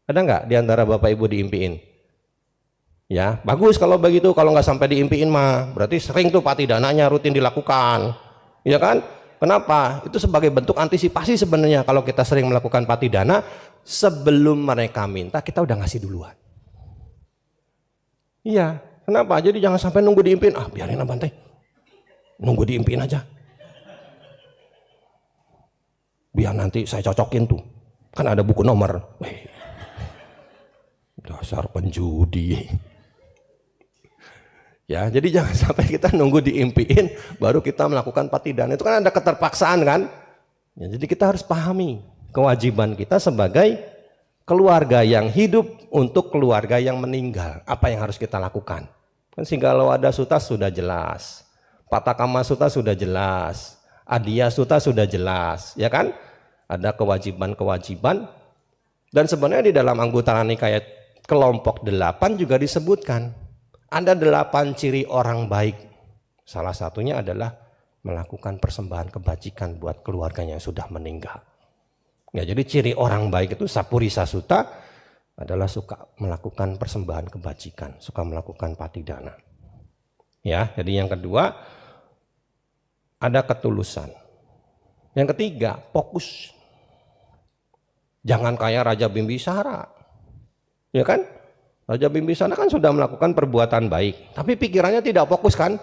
Ada nggak di antara Bapak Ibu diimpiin? Ya, bagus kalau begitu. Kalau nggak sampai diimpiin mah, berarti sering tuh patidananya rutin dilakukan. Ya kan? Kenapa? Itu sebagai bentuk antisipasi sebenarnya. Kalau kita sering melakukan patidana, sebelum mereka minta, kita udah ngasih duluan. Iya, kenapa? Jadi jangan sampai nunggu diimpiin. Ah, biarin abang teh. Nunggu diimpiin aja. Biar nanti saya cocokin tuh. Kan ada buku nomor. Dasar penjudi. Ya, jadi jangan sampai kita nunggu diimpiin baru kita melakukan patidana. Itu kan ada keterpaksaan kan? Ya, jadi kita harus pahami kewajiban kita sebagai keluarga yang hidup untuk keluarga yang meninggal. Apa yang harus kita lakukan? Kan Singgalawada Sutta sudah jelas. Patakama Sutta sudah jelas. Adiya Sutta sudah jelas, ya kan? Ada kewajiban-kewajiban. Dan sebenarnya di dalam Anggutara Nikaya kelompok 8 juga disebutkan ada 8 ciri orang baik. Salah satunya adalah melakukan persembahan kebajikan buat keluarganya yang sudah meninggal. Ya, jadi ciri orang baik itu Sapurisa Sutta adalah suka melakukan persembahan kebajikan, suka melakukan patidana. Ya, jadi yang kedua ada ketulusan. Yang ketiga fokus. Jangan kayak Raja Bimbisara. Ya kan? Raja Bimbisara kan sudah melakukan perbuatan baik, tapi pikirannya tidak fokus kan?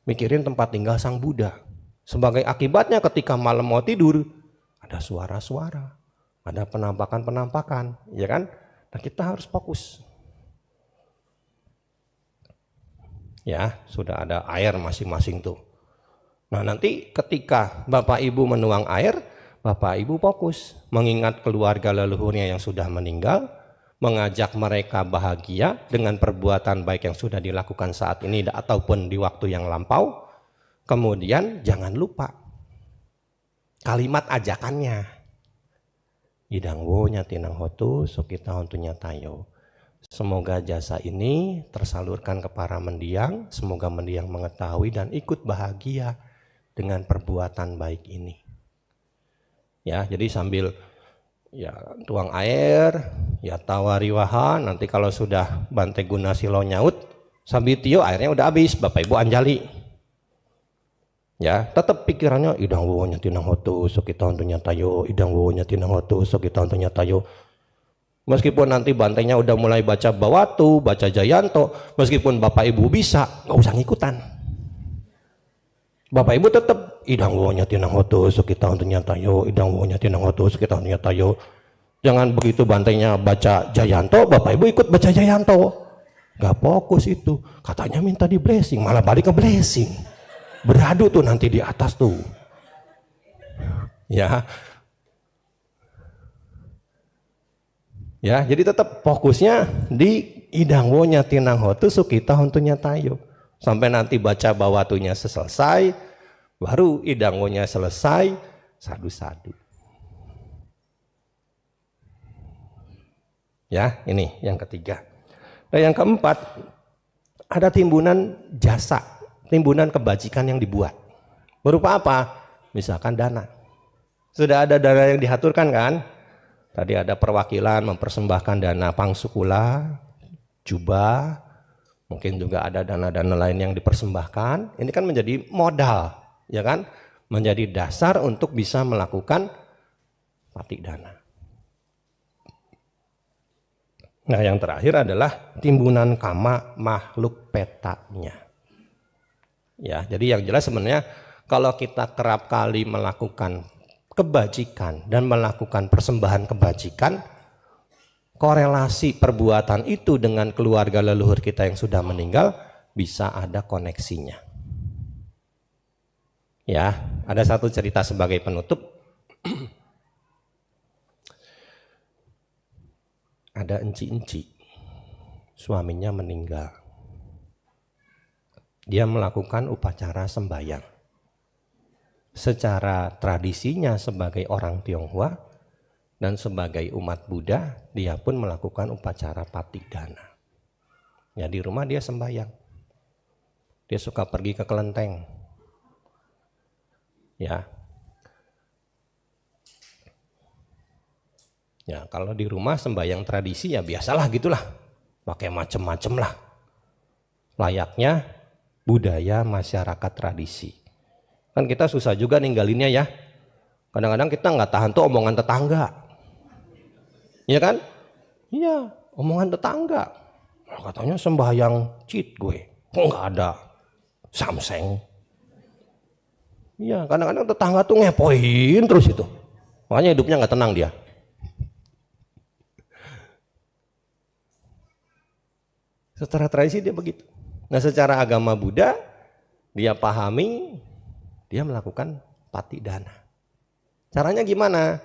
Mikirin tempat tinggal Sang Buddha. Sebagai akibatnya ketika malam mau tidur, ada suara-suara, ada penampakan-penampakan, ya kan? Nah, kita harus fokus. Ya, sudah ada air masing-masing tuh. Nah, nanti ketika Bapak Ibu menuang air, Bapak Ibu fokus mengingat keluarga leluhurnya yang sudah meninggal, mengajak mereka bahagia dengan perbuatan baik yang sudah dilakukan saat ini ataupun di waktu yang lampau. Kemudian jangan lupa kalimat ajakannya. Idangwo nyatinang hotu sukita hontunya tayo. Semoga jasa ini tersalurkan ke para mendiang, semoga mendiang mengetahui dan ikut bahagia dengan perbuatan baik ini. Ya, jadi sambil ya tuang air, ya tawariwaha, nanti kalau sudah Bante Guna Silo nyaut, sambil tio airnya udah habis, Bapak Ibu anjali. Ya, tetap pikirannya idang wowonya tinang hotu sok kita untuknya tayo, idang wowonya tinang hotu sok kita untuknya tayo. Meskipun nanti bantainya udah mulai baca Bawatu, baca Jayanto, meskipun Bapak Ibu bisa, nggak usah ngikutan. Bapak Ibu tetap idang wowonya tinang hotu sok kita untuknya tayo, idang wowonya tinang hotu sok kita untuknya tayo. Jangan begitu bantainya baca Jayanto, Bapak Ibu ikut baca Jayanto. Nggak fokus itu. Katanya minta di blessing, malah balik ke blessing. Beradu tuh nanti di atas tuh. Ya. Ya, jadi tetap fokusnya di idang wonya tinang hotu sukita hontunya tayo. Sampai nanti baca Bawatunya selesai, baru idang wonya selesai, sadu-sadu. Ya, ini yang ketiga. Nah, yang keempat, ada timbunan jasa, timbunan kebajikan yang dibuat. Berupa apa? Misalkan dana. Sudah ada dana yang diaturkan kan? Tadi ada perwakilan mempersembahkan dana pangsukula, jubah, mungkin juga ada dana-dana lain yang dipersembahkan. Ini kan menjadi modal, ya kan? Menjadi dasar untuk bisa melakukan patik dana. Nah, yang terakhir adalah timbunan kama makhluk petanya. Ya, jadi yang jelas sebenarnya kalau kita kerap kali melakukan kebajikan dan melakukan persembahan kebajikan, korelasi perbuatan itu dengan keluarga leluhur kita yang sudah meninggal bisa ada koneksinya. Ya, ada satu cerita sebagai penutup. Ada enci-enci, suaminya meninggal. Dia melakukan upacara sembahyang. Secara tradisinya sebagai orang Tionghoa dan sebagai umat Buddha, dia pun melakukan upacara patik dana. Ya, di rumah dia sembahyang. Dia suka pergi ke kelenteng. Ya. Ya, kalau di rumah sembahyang tradisi ya biasalah gitulah. Pakai macem-macem lah. Layaknya budaya masyarakat tradisi. Kan kita susah juga ninggalinnya ya. Kadang-kadang kita nggak tahan tuh omongan tetangga. Iya kan? Iya, omongan tetangga. Nah, katanya sembahyang cheat gue. Kok nggak ada samseng? Iya, kadang-kadang tetangga tuh ngepoin terus itu. Makanya hidupnya nggak tenang dia. Secara tradisi dia begitu. Nah, secara agama Buddha dia pahami, dia melakukan patik dana. Caranya gimana?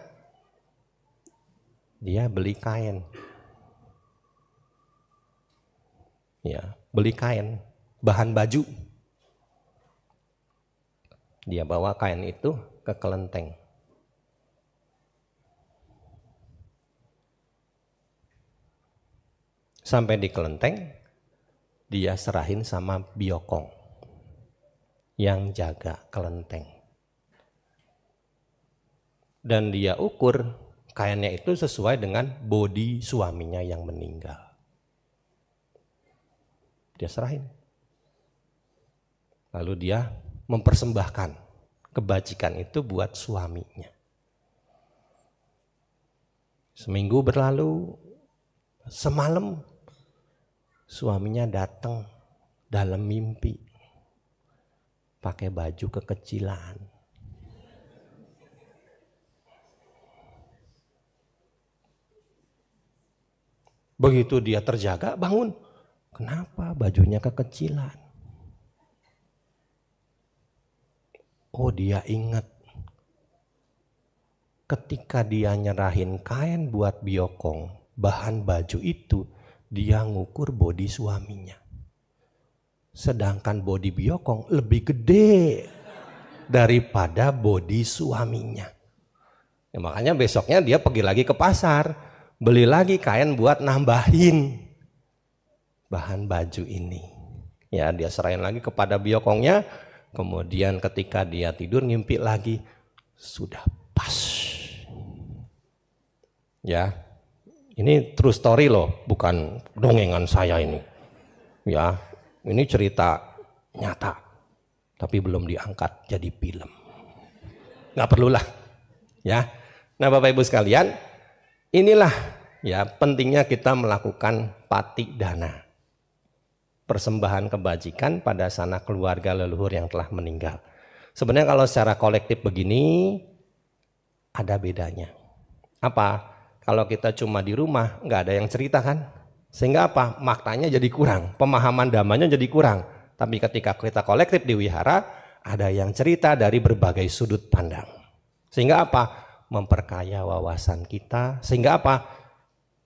Dia beli kain. Ya, beli kain, bahan baju. Dia bawa kain itu ke kelenteng. Sampai di kelenteng, dia serahin sama biokong yang jaga kelenteng. Dan dia ukur kainnya itu sesuai dengan bodi suaminya yang meninggal. Dia serahin. Lalu dia mempersembahkan kebajikan itu buat suaminya. Seminggu berlalu, semalam suaminya datang dalam mimpi pakai baju kekecilan. Begitu dia terjaga, bangun. Kenapa bajunya kekecilan? Oh, dia ingat ketika dia nyerahin kain buat biokong, bahan baju itu dia ngukur bodi suaminya. Sedangkan bodi biokong lebih gede daripada bodi suaminya. Ya, makanya besoknya dia pergi lagi ke pasar, beli lagi kain buat nambahin bahan baju ini. Ya, dia serahin lagi kepada biokongnya. Kemudian ketika dia tidur ngimpi lagi, sudah pas. Ya, ini true story loh, bukan dongengan saya ini. Ya, ini cerita nyata. tapi belum diangkat jadi film. Nggak perlulah, ya. Nah, Bapak Ibu sekalian, inilah ya pentingnya kita melakukan patik dana, persembahan kebajikan pada sanak keluarga leluhur yang telah meninggal. Sebenarnya kalau secara kolektif begini ada bedanya. Apa? Kalau kita cuma di rumah nggak ada yang cerita kan, sehingga apa? Maknanya jadi kurang, pemahaman damanya jadi kurang. Tapi ketika kita kolektif di wihara, ada yang cerita dari berbagai sudut pandang. Sehingga apa? Memperkaya wawasan kita. Sehingga apa?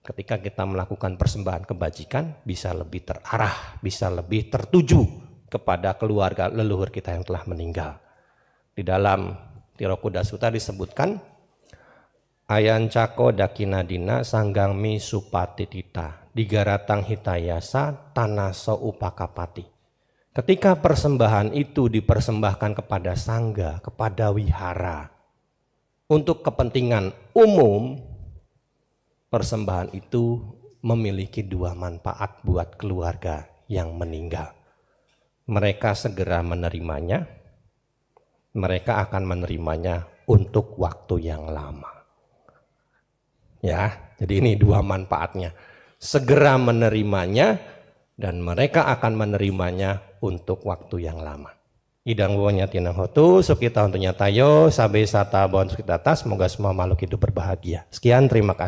Ketika kita melakukan persembahan kebajikan bisa lebih terarah, bisa lebih tertuju kepada keluarga leluhur kita yang telah meninggal. Di dalam Tirokuda Sutta disebutkan Ayan cako dakinadina sanggangmi supatitita digaratang hitayasa tanaso upakapati. Ketika persembahan itu dipersembahkan kepada sangga, kepada wihara, untuk kepentingan umum, persembahan itu memiliki dua manfaat buat keluarga yang meninggal. Mereka segera menerimanya, mereka akan menerimanya untuk waktu yang lama. Ya, jadi ini dua manfaatnya. Segera menerimanya dan mereka akan menerimanya untuk waktu yang lama. Idang wonya tinang hotu, sukita untuknya tayo, sabe sata bon sukita tas, semoga semua makhluk hidup berbahagia. Sekian, terima kasih.